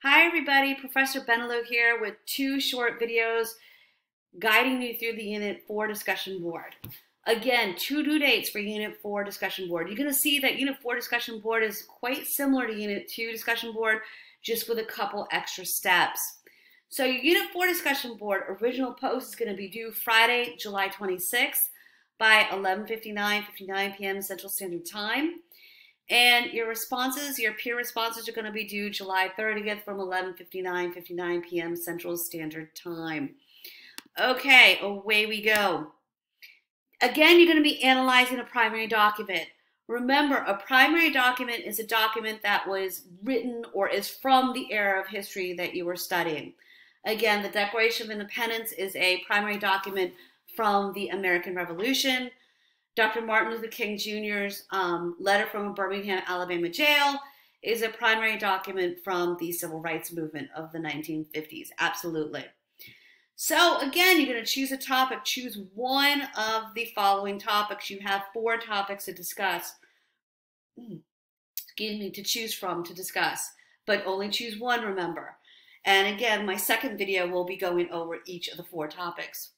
Hi everybody, Professor Benelou here with two short videos guiding you through the Unit 4 discussion board. Again, two due dates for Unit 4 discussion board. You're going to see that Unit 4 discussion board is quite similar to Unit 2 discussion board, just with a couple extra steps. So your Unit 4 discussion board original post is going to be due Friday, July 26th by 11:59 p.m. Central Standard Time. And your responses, your peer responses are going to be due July 30th from 11:59 p.m. Central Standard Time. Okay, away we go. Again, you're going to be analyzing a primary document. Remember, a primary document is a document that was written or is from the era of history that you were studying. Again, the Declaration of Independence is a primary document from the American Revolution. Dr. Martin Luther King Jr.'s letter from a Birmingham, Alabama jail is a primary document from the civil rights movement of the 1950s. Absolutely. So again, you're going to choose a topic. Choose one of the following topics. You have 4 topics to discuss. Excuse me, to choose from to discuss, but only choose one, remember. And again, my second video will be going over each of the 4 topics.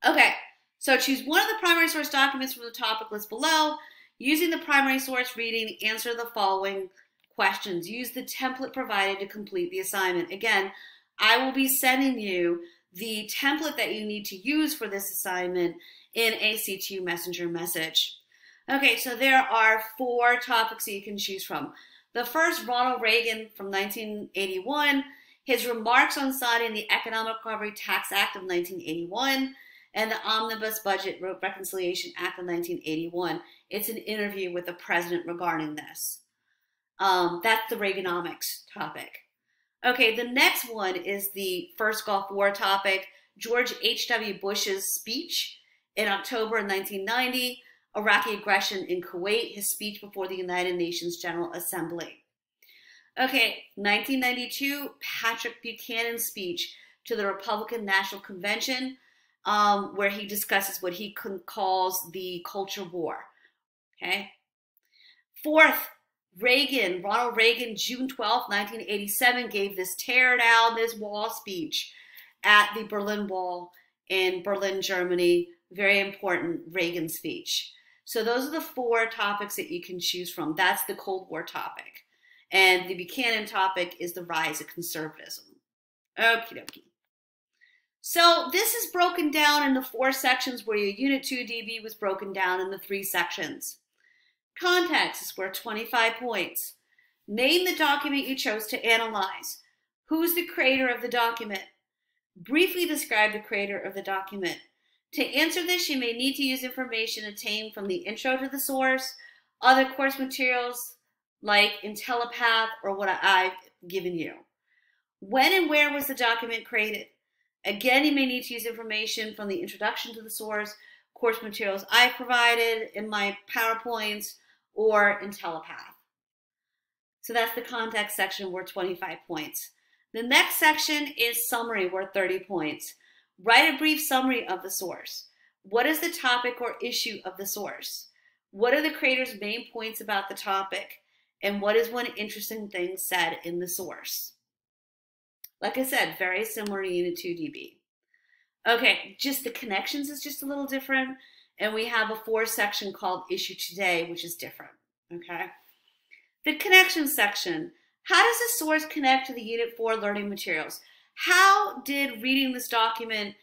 Okay. So choose one of the primary source documents from the topic list below. Using the primary source reading, answer the following questions. Use the template provided to complete the assignment. Again, I will be sending you the template that you need to use for this assignment in a C2 Messenger message. Okay, so there are 4 topics that you can choose from. The first, Ronald Reagan from 1981, his remarks on signing the Economic Recovery Tax Act of 1981, and the Omnibus Budget Reconciliation Act of 1981. It's an interview with the president regarding this. That's the Reaganomics topic. Okay, the next one is the first Gulf War topic, George H.W. Bush's speech in October 1990, Iraqi aggression in Kuwait, his speech before the United Nations General Assembly. Okay, 1992, Patrick Buchanan's speech to the Republican National Convention, where he discusses what he calls the culture war. Okay. 4th, Ronald Reagan, June 12, 1987, gave this tear down this wall speech at the Berlin Wall in Berlin, Germany. Very important Reagan speech. So those are the 4 topics that you can choose from. That's the Cold War topic. And the Buchanan topic is the rise of conservatism. Okie dokie. So this is broken down into 4 sections where your Unit 2 DB was broken down into 3 sections. Context is worth 25 points. Name the document you chose to analyze. Who's the creator of the document? Briefly describe the creator of the document. To answer this, you may need to use information obtained from the intro to the source, other course materials like IntelliPath or what I've given you. When and where was the document created? Again, you may need to use information from the introduction to the source, course materials I provided in my PowerPoints, or IntelliPath. So that's the context section worth 25 points. The next section is summary worth 30 points. Write a brief summary of the source. What is the topic or issue of the source? What are the creator's main points about the topic? And what is one interesting thing said in the source? Like I said, very similar to Unit 2 DB. Okay, just the connections is just a little different. And we have a 4 section called Issue Today, which is different. Okay. The connections section. How does the source connect to the Unit 4 learning materials? How did reading this document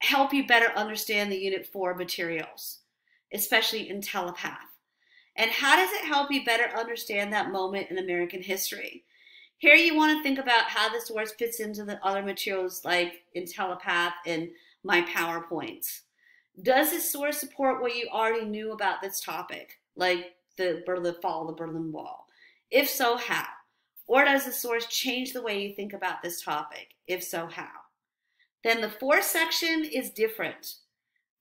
help you better understand the Unit 4 materials, especially IntelliPath? And how does it help you better understand that moment in American history? Here you want to think about how the source fits into the other materials like IntelliPath and my PowerPoints. Does this source support what you already knew about this topic, like the fall of the Berlin Wall? If so, how? Or does the source change the way you think about this topic? If so, how? Then the 4th section is different.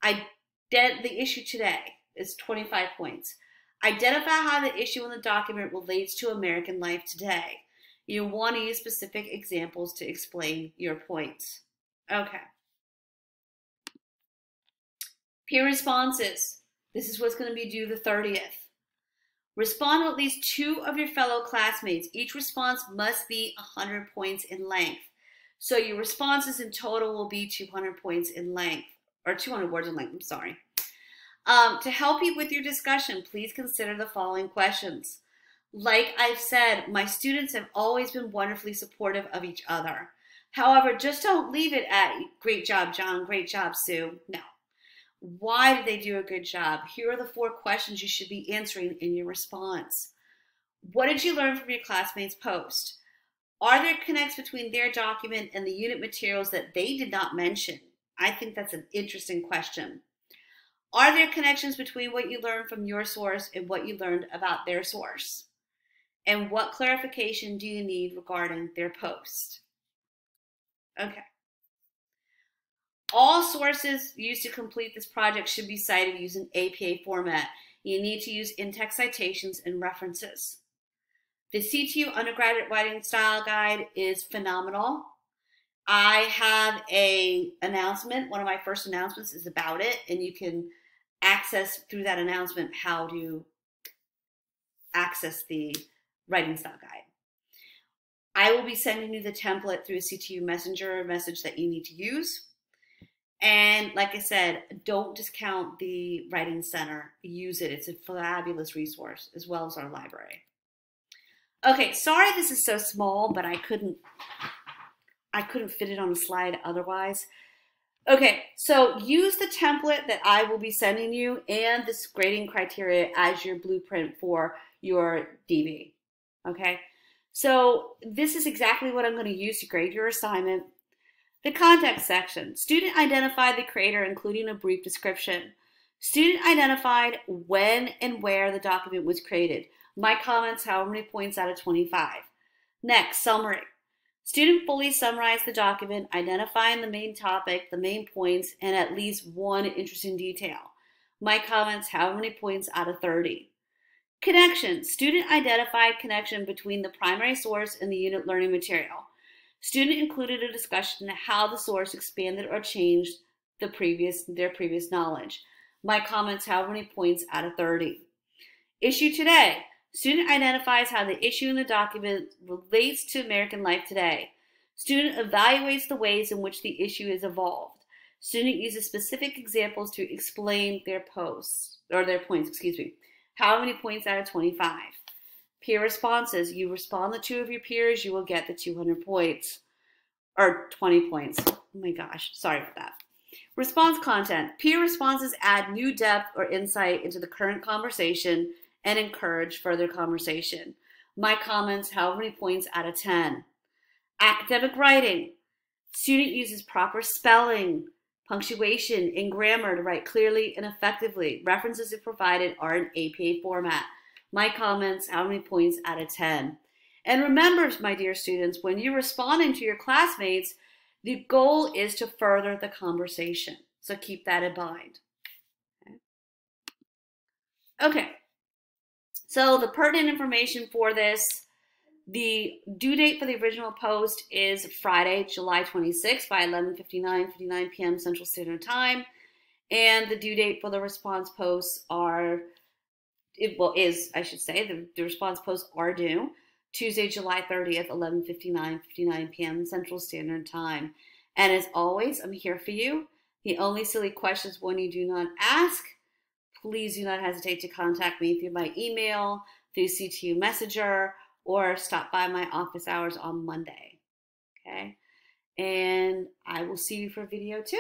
The issue today is 25 points. Identify how the issue in the document relates to American life today. You want to use specific examples to explain your points. Okay. Peer responses. This is what's going to be due the 30th. Respond to at least 2 of your fellow classmates. Each response must be 100 points in length. So your responses in total will be 200 points in length, or 200 words in length, I'm sorry. To help you with your discussion, please consider the following questions. Like I've said, my students have always been wonderfully supportive of each other. However, just don't leave it at, great job, John, great job, Sue. No. Why did they do a good job? Here are the 4 questions you should be answering in your response. What did you learn from your classmates' post? Are there connects between their document and the unit materials that they did not mention? I think that's an interesting question. Are there connections between what you learned from your source and what you learned about their source? And what clarification do you need regarding their post? Okay. All sources used to complete this project should be cited using APA format. You need to use in-text citations and references. The CTU Undergraduate Writing Style Guide is phenomenal. I have an announcement. One of my first announcements is about it, and you can access through that announcement how to access the Writing Style Guide. I will be sending you the template through a CTU Messenger message that you need to use. And like I said, don't discount the Writing Center. Use it. It's a fabulous resource, as well as our library. Okay, sorry this is so small, but I couldn't fit it on a slide otherwise. Okay, so use the template that I will be sending you and this grading criteria as your blueprint for your DV. Okay, so this is exactly what I'm going to use to grade your assignment. The context section. Student identified the creator, including a brief description. Student identified when and where the document was created. My comments, how many points out of 25. Next, summary. Student fully summarized the document, identifying the main topic, the main points, and at least one interesting detail. My comments, how many points out of 30. Connection. Student identified connection between the primary source and the unit learning material. Student included a discussion on how the source expanded or changed their previous knowledge. My comments, how many points out of 30. Issue today. Student identifies how the issue in the document relates to American life today. Student evaluates the ways in which the issue has evolved. Student uses specific examples to explain their points, How many points out of 25? Peer responses. You respond to 2 of your peers, you will get the 200 points. Or 20 points. Oh my gosh, sorry for that. Response content. Peer responses add new depth or insight into the current conversation and encourage further conversation. My comments, how many points out of 10? Academic writing. Student uses proper spelling, punctuation, and grammar to write clearly and effectively. References if provided are in APA format. My comments, how many points out of 10? And remember, my dear students, when you're responding to your classmates, the goal is to further the conversation. So keep that in mind. Okay. So the pertinent information for this, the due date for the original post is Friday, July 26th by 11:59 p.m. Central Standard Time. And the due date for the response posts the response posts are due Tuesday, July 30th, 11:59 p.m. Central Standard Time. And as always, I'm here for you. The only silly questions when you do not ask, please do not hesitate to contact me through my email, through CTU Messenger, or stop by my office hours on Monday. Okay? And I will see you for video 2.